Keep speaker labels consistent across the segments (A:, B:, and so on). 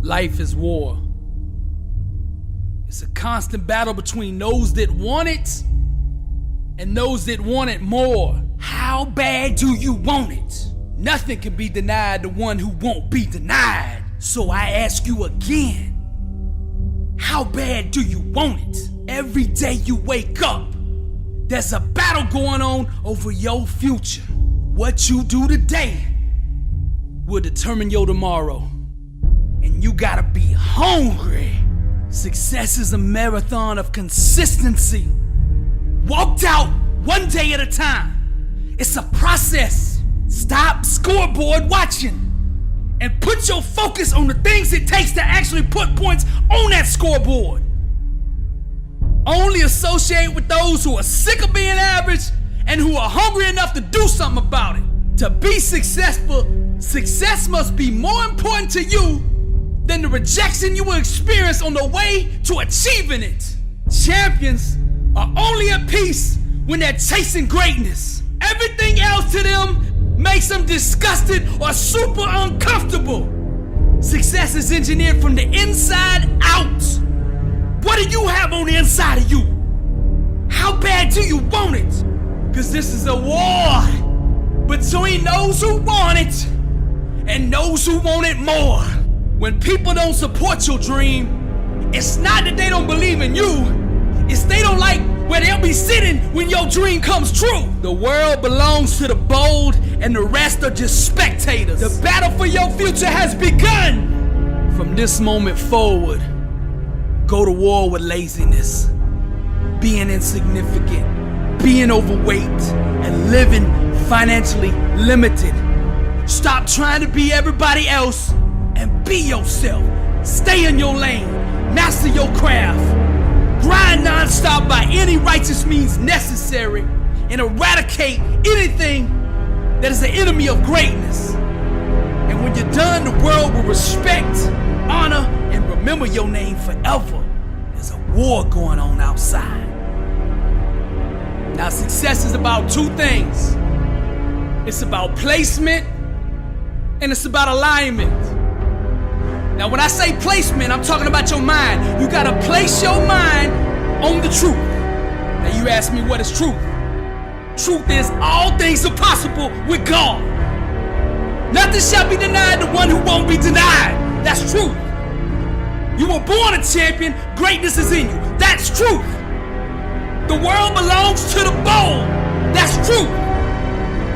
A: Life is war. It's a constant battle between those that want it and those that want it more. How bad do you want it? Nothing can be denied the one who won't be denied. So I ask you again, how bad do you want it? Every day you wake up, there's a battle going on over your future. What you do today will determine your tomorrow. And you gotta be hungry. Success is a marathon of consistency, walked out one day at a time. It's a process. Stop scoreboard watching and put your focus on the things it takes to actually put points on that scoreboard. Only associate with those who are sick of being average and who are hungry enough to do something about it. To be successful, success must be more important to you than the rejection you will experience on the way to achieving it. Champions are only at peace when they're chasing greatness. Everything else to them makes them disgusted or super uncomfortable. Success is engineered from the inside out. What do you have on the inside of you? How bad do you want it? Because this is a war between those who want it and those who want it more. When people don't support your dream, it's not that they don't believe in you, it's they don't like where they'll be sitting when your dream comes true. The world belongs to the bold and the rest are just spectators. The battle for your future has begun. From this moment forward, go to war with laziness, being insignificant, being overweight, and living financially limited. Stop trying to be everybody else and be yourself. Stay in your lane, master your craft. Grind non-stop by any righteous means necessary and eradicate anything that is the enemy of greatness. And when you're done, the world will respect, honor, and remember your name forever. There's a war going on outside. Now, success is about two things. It's about placement and it's about alignment. Now, when I say placement, I'm talking about your mind. You gotta place your mind on the truth. Now, you ask me, what is truth? Truth is all things are possible with God. Nothing shall be denied the one who won't be denied. That's truth. You were born a champion. Greatness is in you. That's truth. The world belongs to the bold. That's truth.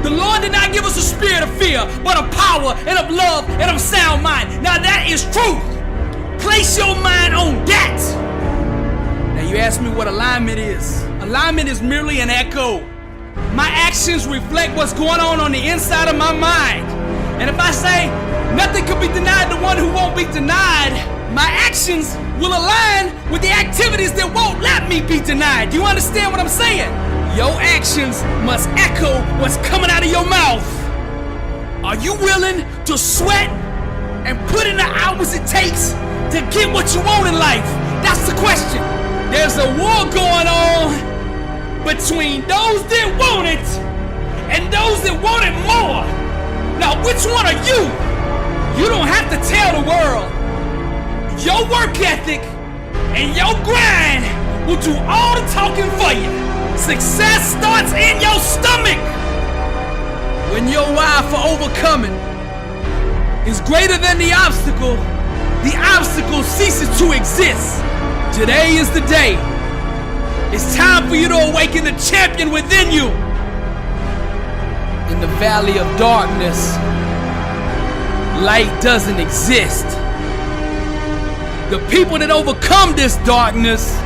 A: The Lord did not give us a spirit of fear, but of power and of love and of sound mind. Now that is truth. Place your mind on that. Now you ask me what alignment is. Alignment is merely an echo. My actions reflect what's going on the inside of my mind. And if I say nothing can be denied the one who won't be denied, my actions will align with the activities that won't let me be denied. Do you understand what I'm saying? Your actions must echo what's coming out of your mouth. Are you willing to sweat and put in the hours it takes to get what you want in life? That's the question. There's a war going on between those that want it and those that want it more. Now, which one are you? You don't have to tell the world. Your work ethic and your grind will do all the talking for you. Success starts in your stomach. When your why for overcoming is greater than the obstacle ceases to exist. Today is the day. It's time for you to awaken the champion within you. In the valley of darkness, light doesn't exist. The people that overcome this darkness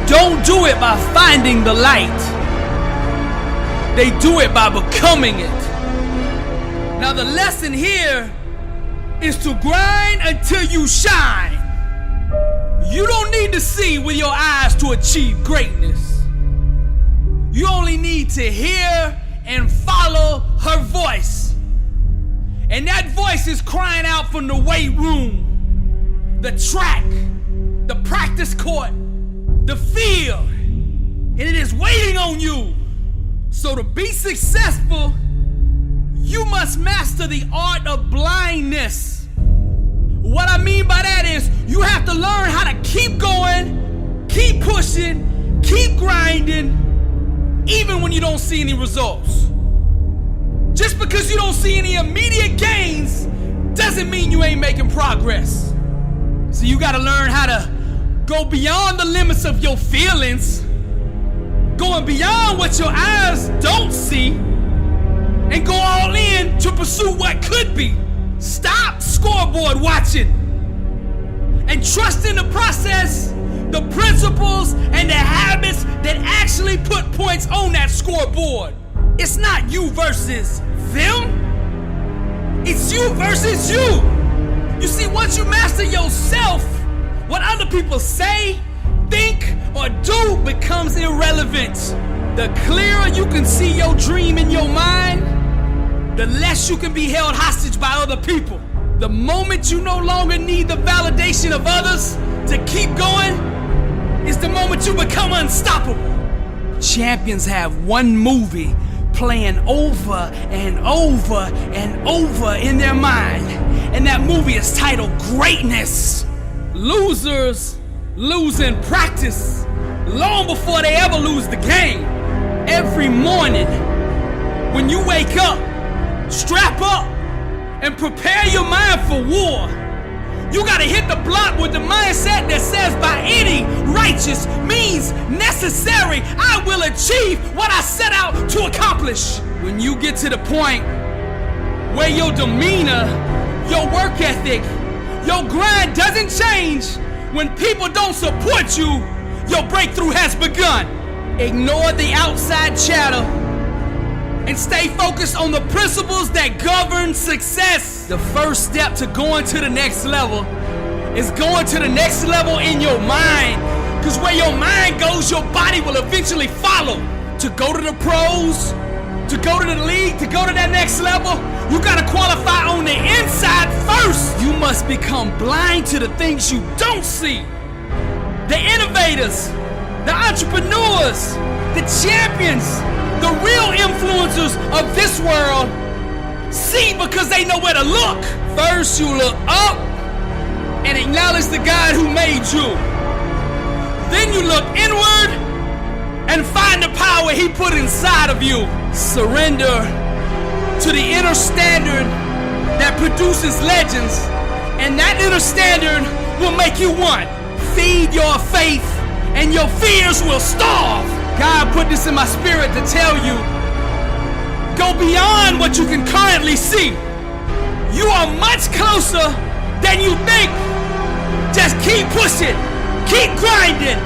A: don't do it by finding the light. They do it by becoming it. Now the lesson here is to grind until you shine. You don't need to see with your eyes to achieve greatness. You only need to hear and follow her voice. And that voice is crying out from the weight room, the track, the practice court, the field, and it is waiting on you. So to be successful, you must master the art of blindness. What I mean to learn how to keep going, keep pushing, keep grinding, even when you don't see any results. Just because you don't see any immediate gains doesn't mean you ain't making progress. So you gotta learn how to go beyond the limits of your feelings, going beyond what your eyes don't see, and go all in to pursue what could be. Stop scoreboard watching and trust in the process, the principles, and the habits that actually put points on that scoreboard. It's not you versus them. It's you versus you. You see, once you master yourself, what other people say, think, or do becomes irrelevant. The clearer you can see your dream in your mind, the less you can be held hostage by other people. The moment you no longer need the validation of others to keep going is the moment you become unstoppable. Champions have one movie playing over and over and over in their mind, and that movie is titled Greatness. Losers lose in practice long before they ever lose the game. Every morning when you wake up, strap up and prepare your mind for war. You gotta hit the block with the mindset that says, by any righteous means necessary, I will achieve what I set out to accomplish. When you get to the point where your demeanor, your work ethic, your grind doesn't change when people don't support you, your breakthrough has begun. Ignore the outside chatter and stay focused on the principles that govern success. The first step to going to the next level is going to the next level in your mind. Because where your mind goes, your body will eventually follow. To go to the pros, to go to the league, to go to that next level, you gotta qualify on the inside first. You must become blind to the things you don't see. The innovators, the entrepreneurs, the champions, the real influencers of this world see because they know where to look. First, you look up and acknowledge the God who made you. Then you look inward and find the power He put inside of you. Surrender to the inner standard that produces legends, and that inner standard will make you one. Feed your faith and your fears will starve. God put this in my spirit to tell you, go beyond what you can currently see. You are much closer than you think. Just keep pushing, keep grinding.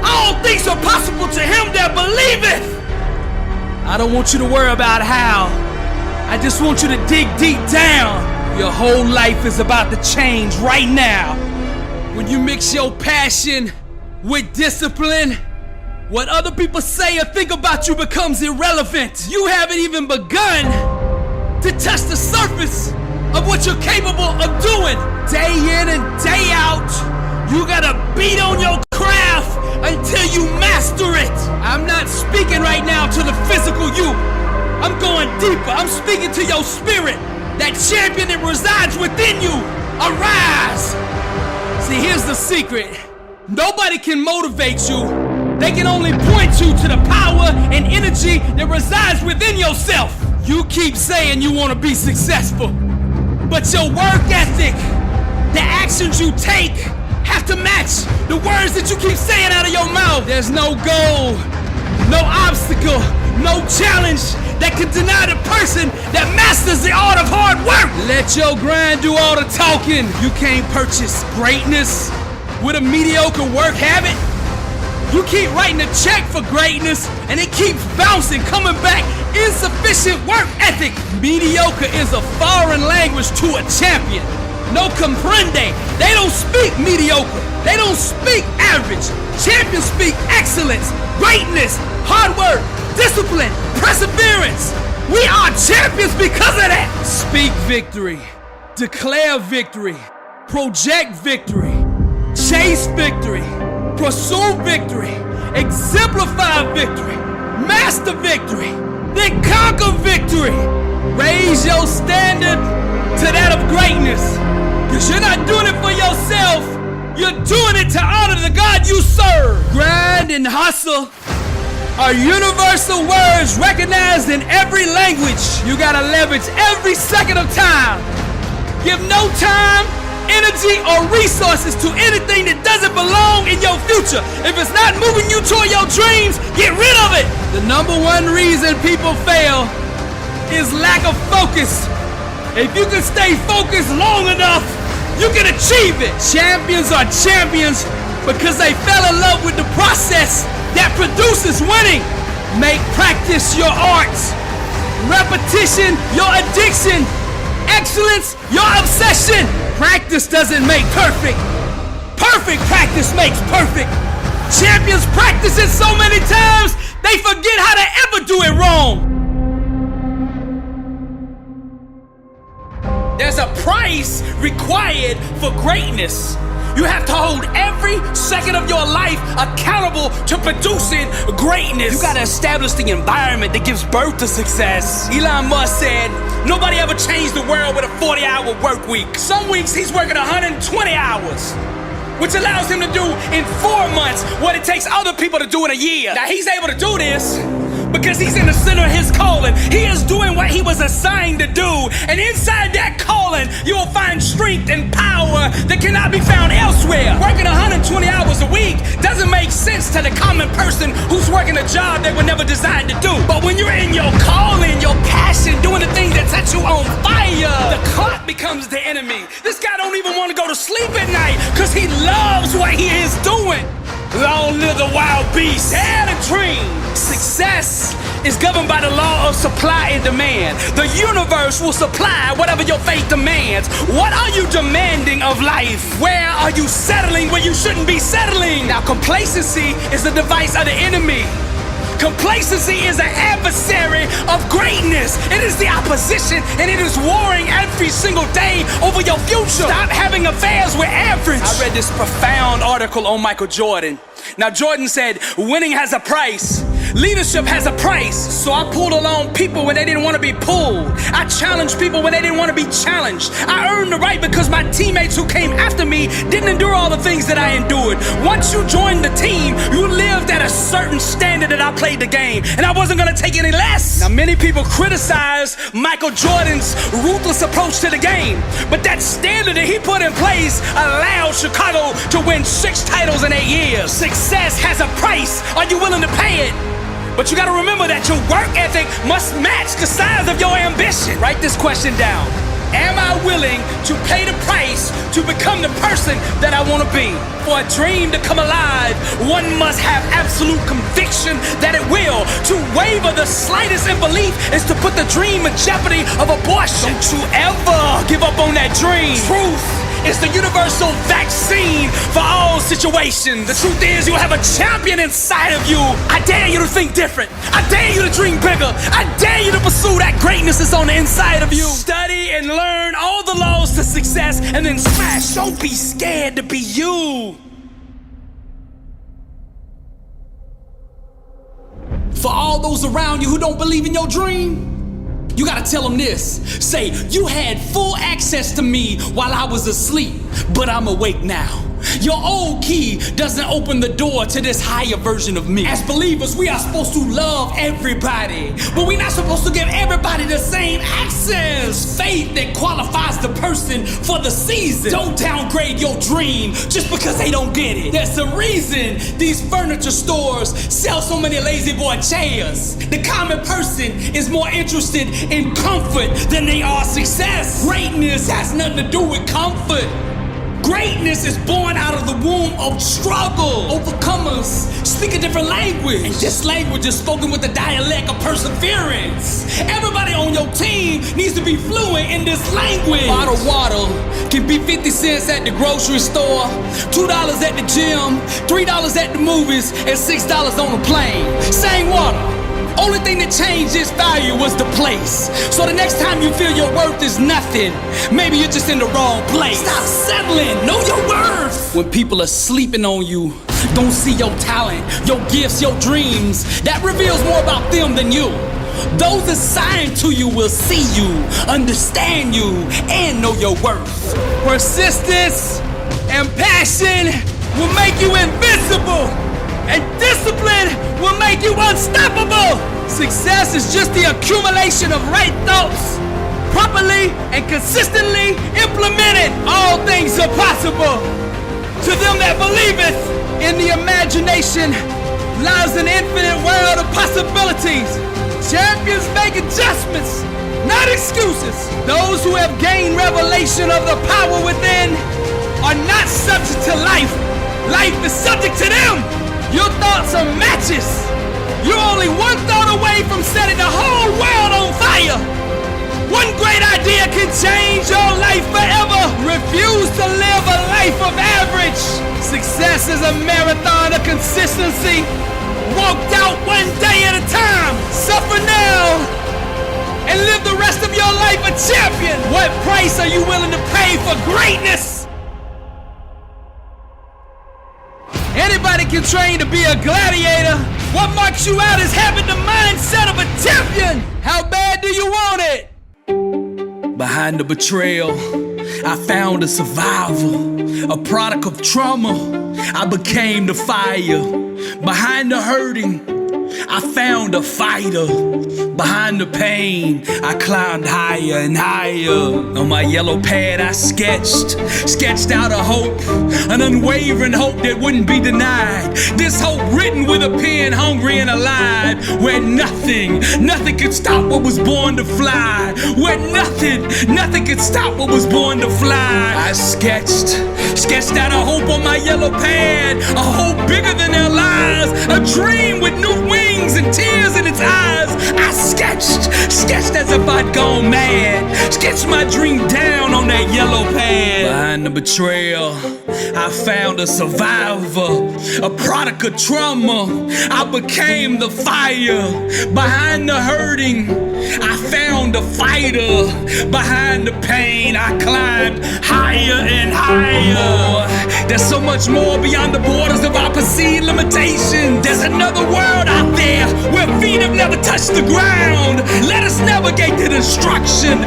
A: All things are possible to him that believeth. I don't want you to worry about how. I just want you to dig deep down. Your whole life is about to change right now. When you mix your passion with discipline, what other people say or think about you becomes irrelevant. You haven't even begun to touch the surface of what you're capable of doing. Day in and day out, you gotta beat on your craft until you master it. I'm not speaking right now to the physical you. I'm going deeper. I'm speaking to your spirit, that champion that resides within you. Arise. See, here's the secret. Nobody can motivate you. They can only point you to the power and energy that resides within yourself. You keep saying you want to be successful, but your work ethic, the actions you take, have to match the words that you keep saying out of your mouth. There's no goal, no obstacle, no challenge that can deny the person that masters the art of hard work. Let your grind do all the talking. You can't purchase greatness with a mediocre work habit. You keep writing a check for greatness and it keeps bouncing, coming back. Insufficient work ethic. Mediocre is a foreign language to a champion. No comprende. They don't speak mediocre. They don't speak average. Champions speak excellence, greatness, hard work, discipline, perseverance. We are champions because of that. Speak victory. Declare victory. Project victory. Chase victory. Pursue victory, exemplify victory, master victory, then conquer victory. Raise your standard to that of greatness, because you're not doing it for yourself, You're doing it to honor the God you serve. Grind and hustle are universal words recognized in every language. You gotta leverage every second of time. Give no time, energy, or resources to anything that doesn't belong in your future. If it's not moving you toward your dreams, get rid of it. The number one reason people fail is lack of focus. If you can stay focused long enough, you can achieve it. Champions are champions because they fell in love with the process that produces winning. Make practice your art, repetition your addiction, excellence your obsession. Practice doesn't make perfect. Perfect practice makes perfect. Champions practice it so many times they forget how to ever do it wrong. There's a price required for greatness. You have to hold every second of your life accountable to producing greatness. You gotta establish the environment that gives birth to success. Elon Musk said, nobody ever changed the world with a 40-hour work week. Some weeks he's working 120 hours, which allows him to do in 4 months what it takes other people to do in a year. Now he's able to do this because he's in the center of his calling. He is doing what he was assigned to do. And inside that calling, you will find strength and power that cannot be found elsewhere. Working 120 hours a week doesn't make sense to the common person who's working a job they were never designed to do. But when you're in your calling, your passion, doing the things that set you on fire, the clock becomes the enemy. This guy don't even want to go to sleep at night because he loves what he is doing. Long live the wild beast, dare to dream. Success is governed by the law of supply and demand. The universe will supply whatever your faith demands. What are you demanding of life? Where are you settling where you shouldn't be settling? Now, complacency is the device of the enemy. Complacency is an adversary of greatness. It is the opposition, and it is warring every single day over your future. Stop having affairs with average. I read this profound article on Michael Jordan. Now, Jordan said, winning has a price. Leadership has a price. So I pulled along people when they didn't want to be pulled. I challenged people when they didn't want to be challenged. I earned the right because my teammates who came after me didn't endure all the things that I endured. Once you joined the team, you lived at a certain standard that I played the game, and I wasn't going to take any less. Now, many people criticize Michael Jordan's ruthless approach to the game, but that standard that he put in place allowed Chicago to win 6 titles in 8 years. Success has a price. Are you willing to pay it? But you gotta remember that your work ethic must match the size of your ambition. Write this question down. Am I willing to pay the price to become the person that I wanna be? For a dream to come alive, one must have absolute conviction that it will. To waver the slightest in belief is to put the dream in jeopardy of abortion. Don't you ever give up on that dream. Truth is the universal vaccine for all situations. The truth is, you have a champion inside of you. I dare you to think different. I dare you to dream bigger. I dare you to pursue that greatness that's on the inside of you. Study and learn all the laws to success and then smash. Don't be scared to be you. For all those around you who don't believe in your dream, you gotta tell them this. Say, you had full access to me while I was asleep, but I'm awake now. Your old key doesn't open the door to this higher version of me. As believers, we are supposed to love everybody, but we're not supposed to give everybody the same access. Faith that qualifies the person for the season. Don't downgrade your dream just because they don't get it. There's a reason these furniture stores sell so many lazy boy chairs. The common person is more interested in comfort than they are success. Greatness has nothing to do with comfort. Greatness is born out of the womb of struggle. Overcomers speak a different language, and this language is spoken with the dialect of perseverance. Everybody on your team needs to be fluent in this language. Bottled water can be 50 cents at the grocery store, $2 at the gym, $3 at the movies, and $6 on a plane. Same water. Only thing that changed its value was the place. So the next time you feel your worth is nothing, maybe you're just in the wrong place. Stop settling, know your worth. When people are sleeping on you, don't see your talent, your gifts, your dreams. That reveals more about them than you. Those assigned to you will see you, understand you, and know your worth. Persistence And passion will make you invincible. And discipline will make you unstoppable. Success is just the accumulation of right thoughts. Properly and consistently implemented, all things are possible. To them that believeth, in the imagination lies an infinite world of possibilities. Champions make adjustments, not excuses. Those who have gained revelation of the power within are not subject to life. Life is subject to them. Your thoughts are matches. You're only one thought away from setting the whole world on fire. One great idea can change your life forever. Refuse to live a life of average. Success is a marathon of consistency. Walked out one day at a time. Suffer now and live the rest of your life a champion. What price are you willing to pay for greatness? Anybody can train to be a gladiator. What marks you out is having the mindset of a champion. How bad do you want it? Behind the betrayal, I found a survivor, a product of trauma. I became the fire. Behind the hurting, I found a fighter. Behind the pain, I climbed higher and higher. On my yellow pad, I sketched out a hope, an unwavering hope that wouldn't be denied. This hope written with a pen, hungry and alive, where nothing could stop what was born to fly. Where nothing could stop what was born to fly. I sketched out a hope on my yellow pad, a hope bigger than their lives, a dream with new wings and tears in its eyes. I sketched as if I'd gone mad. Sketched my dream down on that yellow pad. Behind the betrayal, I found a survivor, a product of trauma. I became the fire. Behind the hurting, I found a fighter. Behind the pain, I climbed higher and higher. There's so much more beyond the borders of our perceived limitations. There's another world out there where feet have never touched the ground. Let us navigate the destruction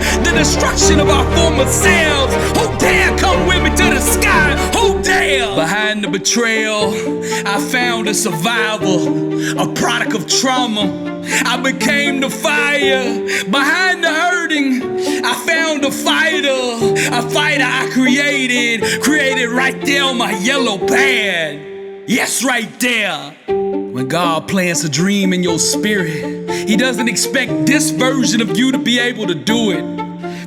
A: of our former selves. Who dare come with me to the sky? Who dare? Behind the betrayal, I found a survivor, a product of trauma. I became the fire. Behind the hurting, I found a fighter I created right there on my yellow pad. Yes, right there. When God plants a dream in your spirit, He doesn't expect this version of you to be able to do it.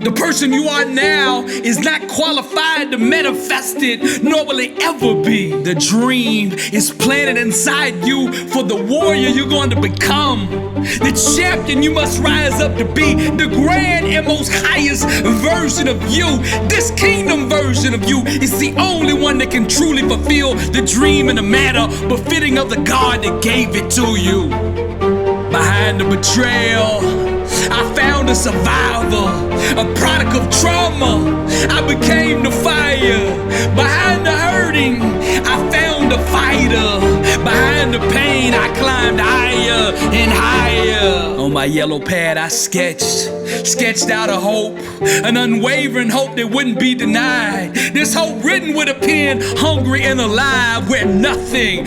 A: The person you are now is not qualified to manifest it, nor will it ever be. The dream is planted inside you for the warrior you're going to become. The champion you must rise up to be. The grand and most highest version of you. This kingdom version of you is the only one that can truly fulfill the dream in a manner befitting of the God that gave it to you. Behind the betrayal, I found a survivor, a product of trauma. I became the fire. Behind the hurting, I found a fighter. Behind the pain, I climbed higher and higher. On my yellow pad, I sketched out a hope, an unwavering hope that wouldn't be denied. This hope written with a pen, hungry and alive, where nothing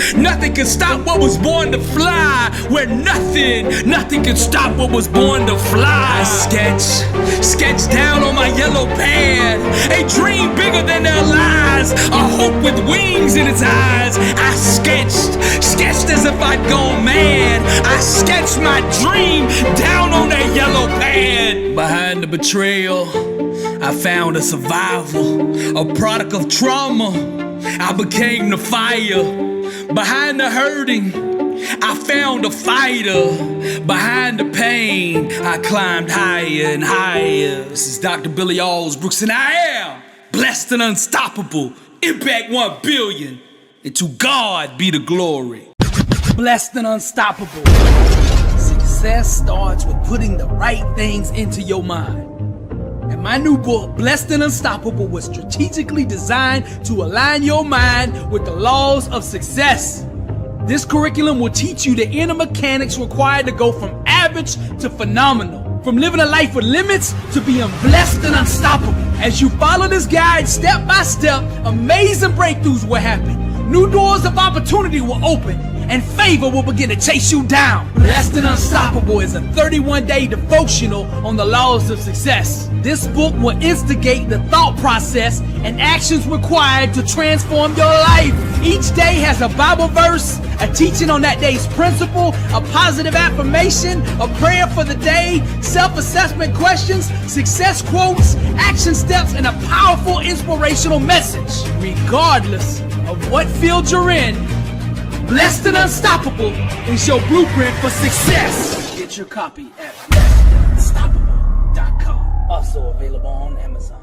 A: could stop what was born to fly. Where nothing could stop what was born to fly. I sketched down on my yellow pad, a dream bigger than their lies, a hope with wings in its eyes. I sketched as if I'd gone mad. I sketched my dream down on that yellow pad. Behind the betrayal, I found a survivor, a product of trauma. I became the fire. Behind the hurting, I found a fighter. Behind the pain, I climbed higher and higher. This is Dr. Billy Alsbrooks, and I am blessed and unstoppable. Impact 1 billion. And to God be the glory. Blessed and unstoppable. Success starts with putting the right things into your mind. And my new book, Blessed and Unstoppable, was strategically designed to align your mind with the laws of success. This curriculum will teach you the inner mechanics required to go from average to phenomenal, from living a life with limits to being blessed and unstoppable. As you follow this guide step by step, amazing breakthroughs will happen. New doors of opportunity will open, and favor will begin to chase you down. Blessed and Unstoppable is a 31-day devotional on the laws of success. This book will instigate the thought process and actions required to transform your life. Each day has a Bible verse, a teaching on that day's principle, a positive affirmation, a prayer for the day, self-assessment questions, success quotes, action steps, and a powerful inspirational message. Regardless of what field you're in, Blessed and Unstoppable is your blueprint for success. Get your copy at blessedandunstoppable.com. Also available on Amazon.